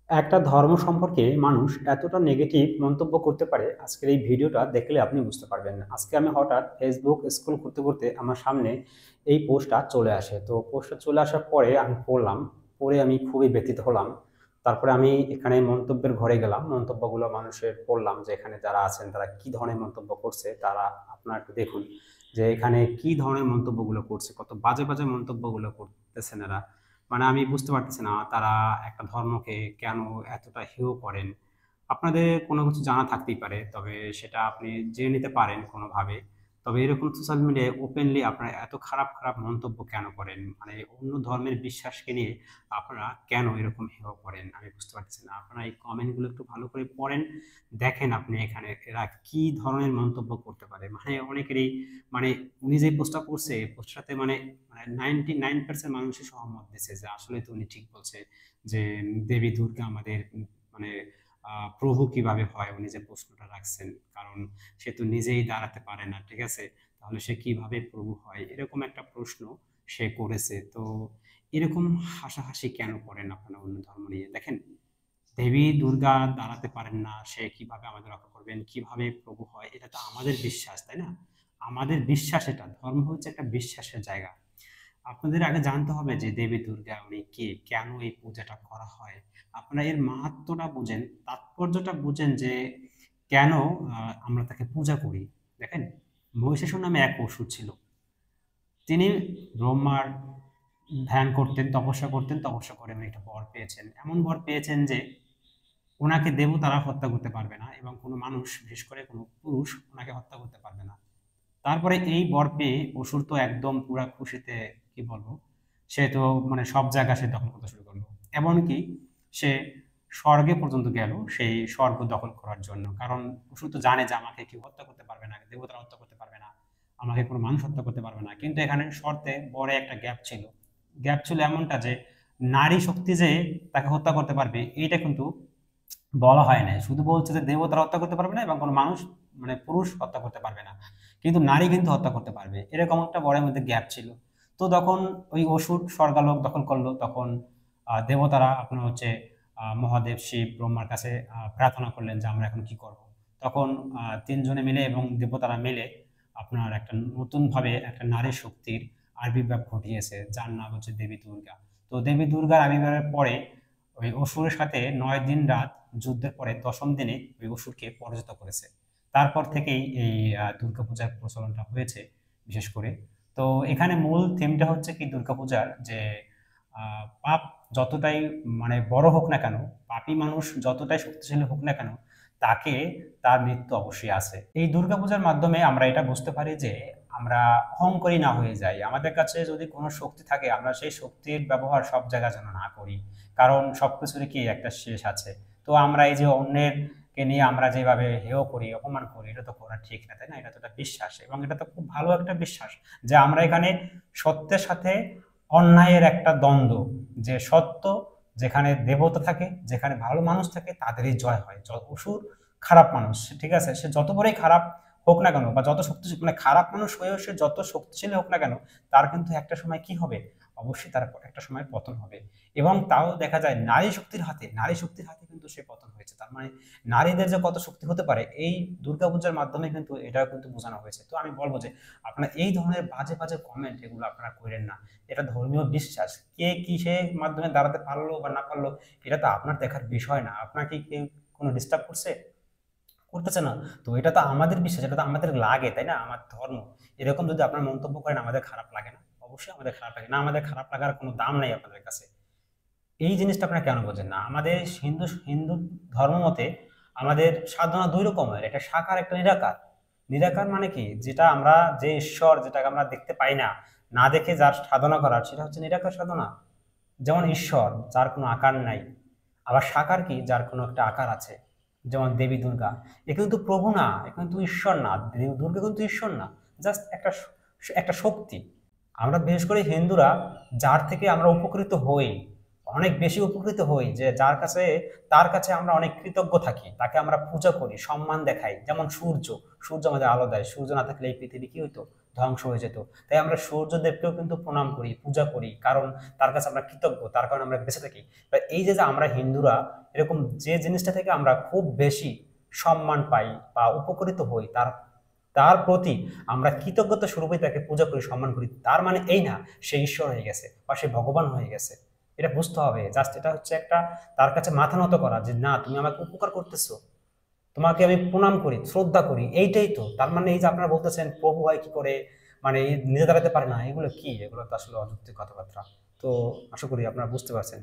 একটা ধর্ম সম্পর্কে মানুষ এতটা নেগেটিভ মন্তব্য করতে পারে, আজকের এই ভিডিওটা দেখলে আপনি বুঝতে পারবেন। আজকে আমি হঠাৎ ফেসবুক স্ক্রল করতে করতে আমার সামনে এই পোস্টটা চলে আসে। তো পোস্টটা চলে আসার পরে আমি পড়লাম, পড়ে আমি খুবই ব্যথিত হলাম। তারপরে আমি এখানে মন্তব্যের ঘরে গেলাম, মন্তব্যগুলো মানুষের পড়লাম যে এখানে যারা আছেন তারা কি ধরনের মন্তব্য করছে। তারা আপনারা একটু দেখুন যে এখানে কি ধরনের মন্তব্যগুলো করছে, কত বাজে বাজে মন্তব্যগুলো করতেছেন এরা। মানে আমি বুঝতে পারতেছি না তারা একটা ধর্মকে কেন এতটা হেয় করেন। আপনাদের কোনো কিছু জানা থাকতেই পারে, তবে সেটা আপনি জেনে নিতে পারেন কোনোভাবে। তবে এরকম সোশ্যাল মিডিয়ায় ওপেনলি আপনারা এত খারাপ খারাপ মন্তব্য কেন করেন? মানে অন্য ধর্মের বিশ্বাসকে নিয়ে আপনারা কেন এরকম হেয় করেন? আমি বুঝতে পারতেছি না। আপনারা এই কমেন্টগুলো একটু ভালো করে পড়েন, দেখেন আপনি এখানে এরা কি ধরনের মন্তব্য করতে পারে। মানে অনেকেরই মানে উনি যে পোস্টটা করছে এই পোস্টটাতে মানে মানে 99% মানুষই সহমত দিছে যে আসলে তো উনি ঠিক বলছে যে দেবী দুর্গা আমাদের মানে প্রভু কিভাবে হয়। উনি যে প্রশ্নটা রাখছেন, কারণ সে তো নিজেই দাঁড়াতে পারে না, ঠিক আছে, তাহলে সে কিভাবে প্রভু হয়, এরকম একটা প্রশ্ন সে করেছে। তো এরকম হাসাহাসি কেন করেন আপনারা অন্য ধর্ম নিয়ে? দেখেন, দেবী দুর্গা দাঁড়াতে পারেন না, সে কিভাবে আমাদের রক্ষা করবেন, কিভাবে প্রভু হয়, এটা তো আমাদের বিশ্বাস, তাই না? আমাদের বিশ্বাস, এটা ধর্ম হচ্ছে একটা বিশ্বাসের জায়গা। আপনাদের আগে জানতে হবে যে দেবী দুর্গা উনি কে, কেন এই পূজাটা করা হয়। আপনারা এর মাহাত্ম্যটা বুঝেন, তাৎপর্যটা বুঝেন যে কেন আমরা তাকে পূজা করি। দেখেন, মহিষাসুর নামে এক অসুর ছিল। তিনি ব্রহ্মার ধ্যান করতেন, তপস্যা করতেন, তপস্যা করে উনি একটা বর পেয়েছেন। এমন বর পেয়েছেন যে ওনাকে দেবতারা হত্যা করতে পারবে না এবং কোনো মানুষ, বিশেষ করে কোনো পুরুষ, ওনাকে হত্যা করতে পারবে না। তারপরে এই বর পেয়ে অসুর তো একদম পুরা খুশিতে, কি বলবো, সে তো মানে সব জায়গা সে দখল করতে শুরু করলো। এমনকি সে স্বর্গে পর্যন্ত গেল সেই স্বর্গ দখল করার জন্য। কারণ অসুর তো জানে যে আমাকে কেউ হত্যা করতে পারবে না, দেবতারা হত্যা করতে পারবে না, আমাকে কোনো মানুষ হত্যা করতে পারবে না। কিন্তু এখানে শর্তে বড় একটা গ্যাপ ছিল। গ্যাপ ছিল এমনটা যে নারী শক্তি যে তাকে হত্যা করতে পারবে এইটা কিন্তু বলা হয় নাই। শুধু বলছে যে দেবতারা হত্যা করতে পারবে না এবং কোনো মানুষ মানে পুরুষ হত্যা করতে পারবে না, কিন্তু নারী কিন্তু হত্যা করতে পারবে, এরকম একটা বড়ের মধ্যে গ্যাপ ছিল। তো তখন ওই অসুর স্বর্গালোক দখল করলো, তখন দেবতারা আপনার হচ্ছে মহাদেব শিব ব্রহ্মার কাছে প্রার্থনা করলেন যে আমরা এখন কি করব। তখন তিনজনে মিলে এবং দেবতারা মিলে আপনার একটা নতুন ভাবে একটা নারী শক্তির আবির্ভাব ঘটিয়েছে, যার নাম হচ্ছে দেবী দুর্গা। তো দেবী দুর্গার আবির্ভাবের পরে ওই অসুরের সাথে 9 দিন রাত যুদ্ধের পরে 10ম দিনে ওই অসুরকে পরাজিত করেছে। তারপর থেকেই এই দুর্গাপূজার প্রচলনটা হয়েছে বিশেষ করে। তো এখানে মূল থিমটা হচ্ছে কি দুর্গাপূজার, যে পাপ যতটাই মানে বড় হোক না কেন, পাপী মানুষ যতটাই শক্তিশালী হোক না কেন, তাকে তার মৃত্যু অবশ্যই আছে। এই দুর্গাপূজার মাধ্যমে আমরা এটা বুঝতে পারি যে আমরা অহংকারী না হয়ে যাই। আমাদের কাছে যদি কোনো শক্তি থাকে, আমরা সেই শক্তির ব্যবহার সব জায়গায় যেন না করি, কারণ সবকিছুরই কি একটা শেষ আছে। তো আমরা এই যে অন্যের কে নিয়ে আমরা যেভাবে হেয় করি, অপমান করি, এটা তো করা ঠিক না, তাই না? এটা তো একটা বিশ্বাস এবং এটা তো খুব ভালো একটা বিশ্বাস যে আমরা এখানে সত্যের সাথে অন্যায়ের একটা দ্বন্দ্ব, যে সত্য যেখানে দেবতা থাকে, যেখানে ভালো মানুষ থাকে, তাদেরই জয় হয়। অসুর খারাপ মানুষ, ঠিক আছে, সে যত বড়ই খারাপ হোক না কেন বা যত শক্তিশালী, মানে খারাপ মানুষ হয়েও সে যত শক্তিশালী হোক না কেন, তার কিন্তু একটা সময় কি হবে, অবশ্যই তার একটা সময় পতন হবে। এবং তাও দেখা যায় নারী শক্তির হাতে, নারী শক্তির হাতে কিন্তু সে পতন হয়েছে। তার মানে নারীদের যে কত শক্তি হতে পারে, এই দুর্গাপূজার মাধ্যমে কিন্তু এটাও কিন্তু বোঝানো হয়েছে। তো আমি বলবো যে আপনারা এই ধরনের বাজে বাজে কমেন্ট এগুলো আপনারা করেন না। এটা ধর্মীয় বিশ্বাস, কে কিসের মাধ্যমে দাঁড়াতে পারলো বা না পারলো এটা তো আপনার দেখার বিষয় না। আপনাকে কেউ কোনো ডিস্টার্ব করছে, করতেছে না। তো এটা তো আমাদের বিশ্বাস, এটা তো আমাদের লাগে, তাই না? আমার ধর্ম। এরকম যদি আপনার মন্তব্য করেন আমাদের খারাপ লাগে না? অবশ্যই আমাদের খারাপ লাগে না। আমাদের খারাপ লাগার কোনো দাম নাই আপনাদের কাছে। এই জিনিসটা আপনারা কেন বোঝেন না? আমাদের হিন্দু হিন্দু ধর্ম মতে আমাদের সাধনা দুই রকমের, একটা সাকার, একটা নিরাকার। নিরাকার মানে কি, যেটা আমরা, যে ঈশ্বর যেটাকে আমরা দেখতে পাই না, না দেখে যার সাধনা করার, সেটা হচ্ছে নিরাকার সাধনা। যেমন ঈশ্বর যার কোনো আকার নাই। আবার সাকার কি, যার কোনো একটা আকার আছে। যেমন দেবী দুর্গা, এ কিন্তু প্রভু না, এ কিন্তু ঈশ্বর না, দেবী দুর্গা কিন্তু ঈশ্বর না, জাস্ট একটা একটা শক্তি। আমরা বিশেষ করে হিন্দুরা যার থেকে আমরা উপকৃত হই, অনেক বেশি উপকৃত হই, যে তার কাছে আমরা অনেক কৃতজ্ঞ থাকি, তাকে আমরা পূজা করি, সম্মান দেখাই। যেমন সূর্য, সূর্য আমাদের আলো দেয়, সূর্য না থাকলে এই পৃথিবী কি হইতো, ধ্বংস হয়ে যেত। তাই আমরা সূর্যদেবকেও কিন্তু প্রণাম করি, পূজা করি, কারণ তার কাছে আমরা কৃতজ্ঞ, তার কারণে আমরা বেঁচে থাকি। এই যে যে আমরা হিন্দুরা এরকম যে জিনিসটা থেকে আমরা খুব বেশি সম্মান পাই বা উপকৃত হই, তার তার প্রতি আমরা কৃতজ্ঞতা স্বরূপই তাকে পূজা করি, সম্মান করি, তার মানে এই না সে ঈশ্বর হয়ে গেছে বা সে ভগবান হয়ে গেছে। এটা বুঝতে হবে। জাস্ট এটা হচ্ছে একটা তার কাছে মাথা নত করা, যে না তুমি আমাকে উপকার করতেছো, তোমাকে আমি প্রণাম করি, শ্রদ্ধা করি, এইটাই তো তার মানে। এই যে আপনারা বলতেছেন প্রভু হয় কি করে, মানে নিজে দাঁড়াতে পারে না, এগুলো কি? এগুলো তো আসলে অযৌক্তিক কথাবার্তা। তো আশা করি আপনারা বুঝতে পারছেন।